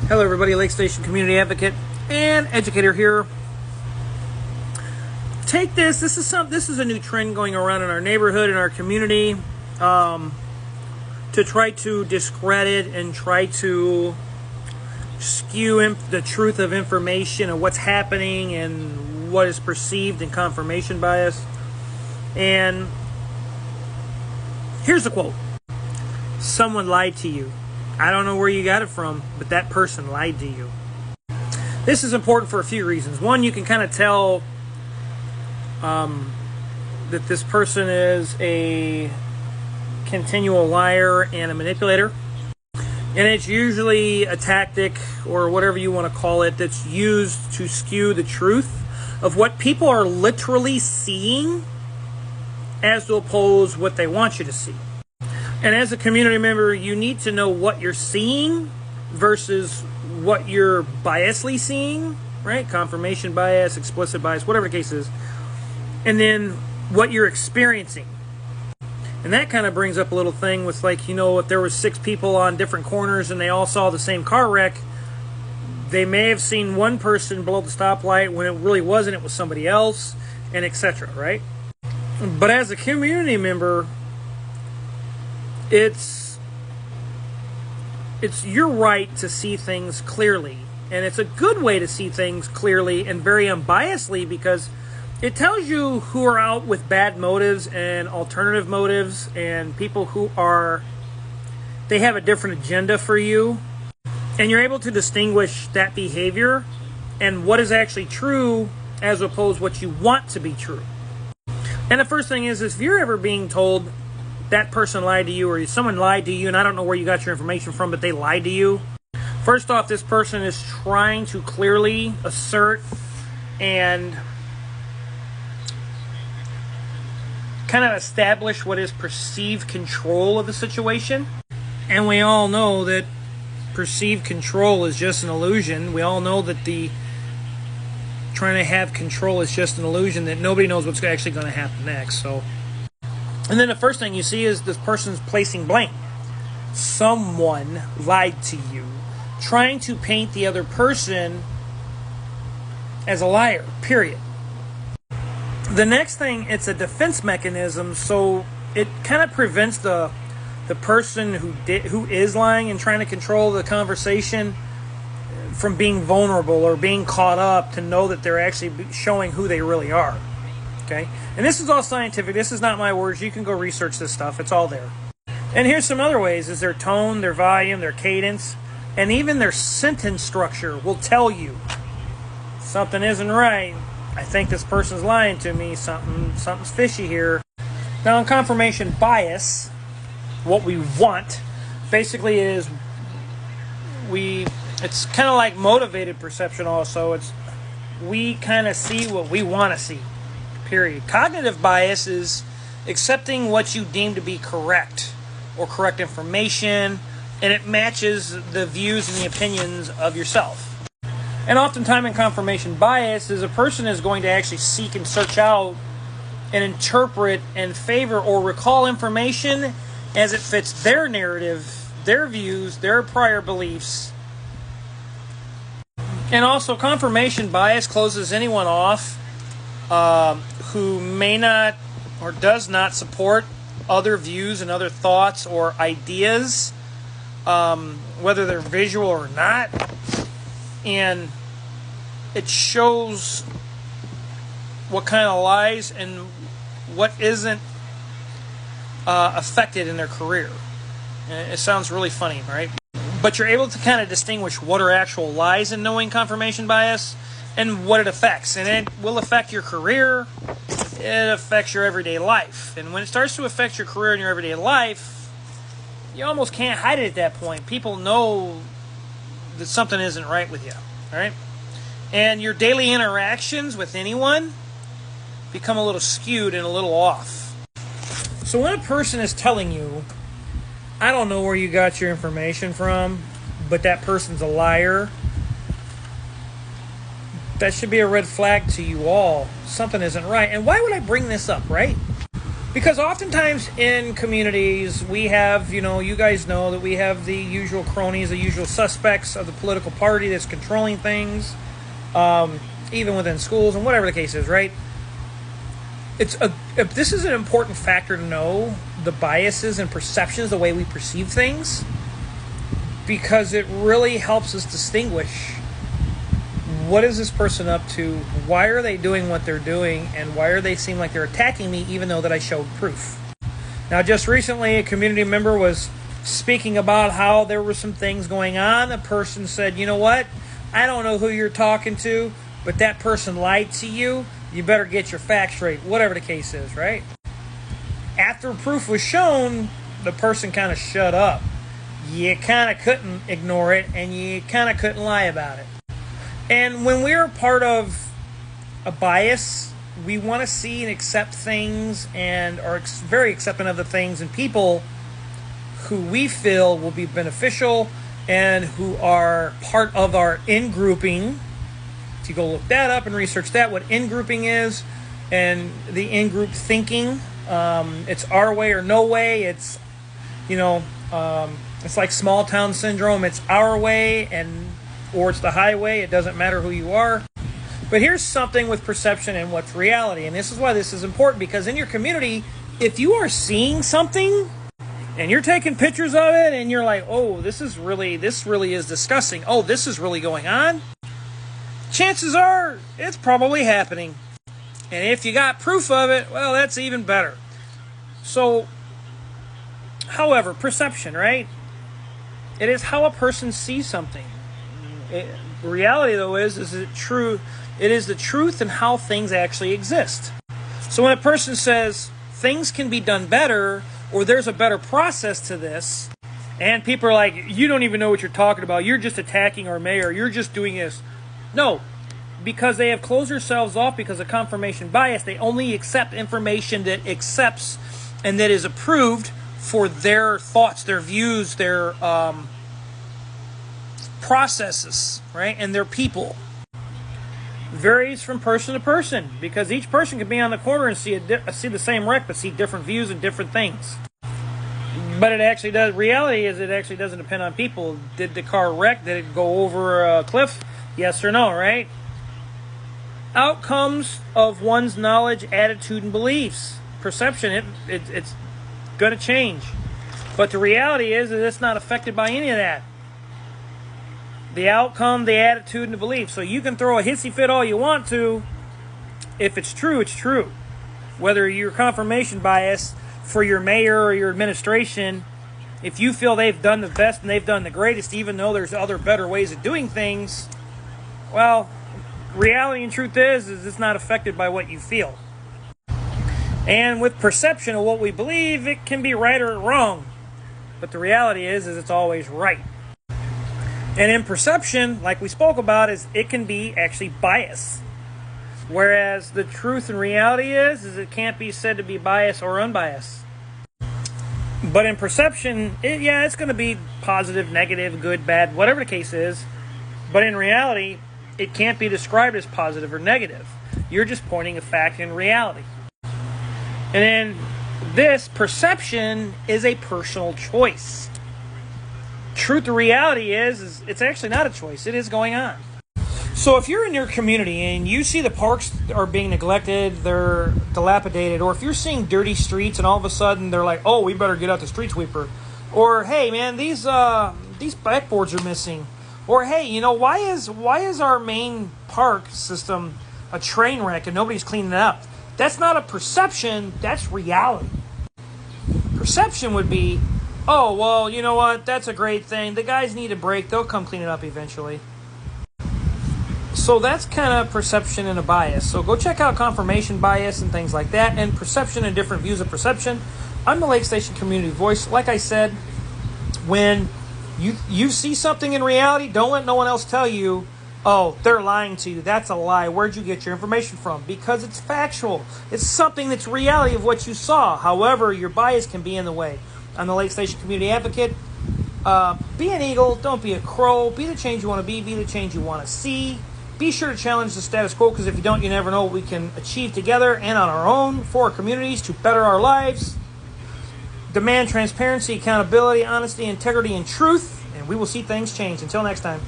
Hello everybody, Lake Station Community Advocate and Educator here. Take this. This is a new trend going around in our neighborhood, in our community, to try to discredit and try to skew the truth of information and what's happening and what is perceived in confirmation bias. And here's the quote. Someone lied to you. I don't know where you got it from, but that person lied to you. This is important for a few reasons. One, you can kind of tell that this person is a continual liar and a manipulator. And it's usually a tactic, or whatever you want to call it, that's used to skew the truth of what people are literally seeing as to oppose what they want you to see. And as a community member, you need to know what you're seeing versus what you're biasly seeing, right? Confirmation bias, explicit bias, whatever the case is. And then what you're experiencing. And that kind of brings up a little thing with, like, if there was 6 people on different corners and they all saw the same car wreck, they may have seen one person below the stoplight when it really wasn't, it was somebody else, and etc., right? But as a community member, it's your right to see things clearly, and it's a good way to see things clearly and very unbiasedly, because it tells you who are out with bad motives and alternative motives and people who they have a different agenda for you, and you're able to distinguish that behavior and what is actually true as opposed to what you want to be true. And the first thing is if you're ever being told that person lied to you, or someone lied to you, and I don't know where you got your information from, but they lied to you. First off, this person is trying to clearly assert and kind of establish what is perceived control of the situation. And we all know that perceived control is just an illusion. We all know that trying to have control is just an illusion, that nobody knows what's actually going to happen next. And then the first thing you see is this person's placing blame. Someone lied to you, trying to paint the other person as a liar, period. The next thing, it's a defense mechanism, so it kind of prevents the person who is lying and trying to control the conversation from being vulnerable or being caught up to know that they're actually showing who they really are. Okay? And this is all scientific. This is not my words. You can go research this stuff. It's all there. And here's some other ways, is their tone, their volume, their cadence, and even their sentence structure will tell you something isn't right. I think this person's lying to me. Something's fishy here. Now, in confirmation bias, what we want basically is it's kind of like motivated perception also. We kind of see what we want to see. Period. Cognitive bias is accepting what you deem to be correct or correct information, and it matches the views and the opinions of yourself. And oftentimes in confirmation bias is a person is going to actually seek and search out and interpret and favor or recall information as it fits their narrative, their views, their prior beliefs. And also confirmation bias closes anyone off who may not or does not support other views and other thoughts or ideas, whether they're visual or not. And it shows what kind of lies and what isn't affected in their career. It sounds really funny, right? But you're able to kind of distinguish what are actual lies in knowing confirmation bias and what it affects. And it will affect your career. It affects your everyday life. And when it starts to affect your career and your everyday life, you almost can't hide it at that point. People know that something isn't right with you. All right? And your daily interactions with anyone become a little skewed and a little off. So when a person is telling you, I don't know where you got your information from, but that person's a liar, that should be a red flag to you all. Something isn't right. And why would I bring this up, right? Because oftentimes in communities, we have, you guys know that we have the usual cronies, the usual suspects of the political party that's controlling things, even within schools and whatever the case is, right? This is an important factor to know, the biases and perceptions, the way we perceive things, because it really helps us distinguish what is this person up to, why are they doing what they're doing, and why are they seem like they're attacking me even though that I showed proof. Now, just recently, a community member was speaking about how there were some things going on. A person said, you know what, I don't know who you're talking to, but that person lied to you. You better get your facts straight, whatever the case is, right? After proof was shown, the person kind of shut up. You kind of couldn't ignore it, and you kind of couldn't lie about it. And when we're part of a bias, we want to see and accept things and are very accepting of the things and people who we feel will be beneficial and who are part of our in-grouping. If you go look that up and research that, what in-grouping is, and the in-group thinking, it's our way or no way. It's, it's like small town syndrome. It's our way or it's the highway. It doesn't matter who you are. But here's something with perception and what's reality. And this is why this is important, because in your community, if you are seeing something and you're taking pictures of it and you're like, oh, this really is disgusting. Oh, this is really going on. Chances are it's probably happening. And if you got proof of it, well, that's even better. So, however, perception, right? It is how a person sees something. Reality, though, is it true? It is the truth and how things actually exist. So when a person says things can be done better, or there's a better process to this, and people are like, you don't even know what you're talking about, you're just attacking our mayor, you're just doing this. No, because they have closed themselves off because of confirmation bias. They only accept information that accepts and that is approved for their thoughts, their views, their processes, right? And their people. Varies from person to person, because each person can be on the corner and see the same wreck, but see different views and different things. But it actually does. Reality is, it actually doesn't depend on people. Did the car wreck? Did it go over a cliff? Yes or no, right? Outcomes of one's knowledge, attitude, and beliefs. Perception, it's going to change. But the reality is that it's not affected by any of that. The outcome, the attitude, and the belief. So you can throw a hissy fit all you want to. If it's true, it's true. Whether you're confirmation bias for your mayor or your administration, if you feel they've done the best and they've done the greatest, even though there's other better ways of doing things, well, reality and truth is it's not affected by what you feel. And with perception of what we believe, it can be right or wrong. But the reality is it's always right. And in perception, like we spoke about, it can be actually bias. Whereas the truth and reality is it can't be said to be biased or unbiased. But in perception, it's going to be positive, negative, good, bad, whatever the case is. But in reality, it can't be described as positive or negative. You're just pointing a fact in reality. And then this perception is a personal choice. Truth or reality is it's actually not a choice. It is going on. So if you're in your community and you see the parks are being neglected, they're dilapidated, or if you're seeing dirty streets and all of a sudden they're like, oh, we better get out the street sweeper. Or, hey, man, these backboards are missing. Or, hey, why is our main park system a train wreck and nobody's cleaning it up? That's not a perception, that's reality. Perception would be, oh, well, you know what? That's a great thing. The guys need a break. They'll come clean it up eventually. So that's kind of perception and a bias. So go check out confirmation bias and things like that, and perception and different views of perception. I'm the Lake Station Community Voice. Like I said, when you see something in reality, don't let no one else tell you, oh, they're lying to you. That's a lie. Where'd you get your information from? Because it's factual. It's something that's reality of what you saw. However, your bias can be in the way. I'm the Lake Station Community Advocate. Be an eagle. Don't be a crow. Be the change you want to be the change you want to see. Be sure to challenge the status quo, because if you don't, you never know what we can achieve together and on our own for our communities to better our lives. Demand transparency, accountability, honesty, integrity, and truth, and we will see things change. Until next time.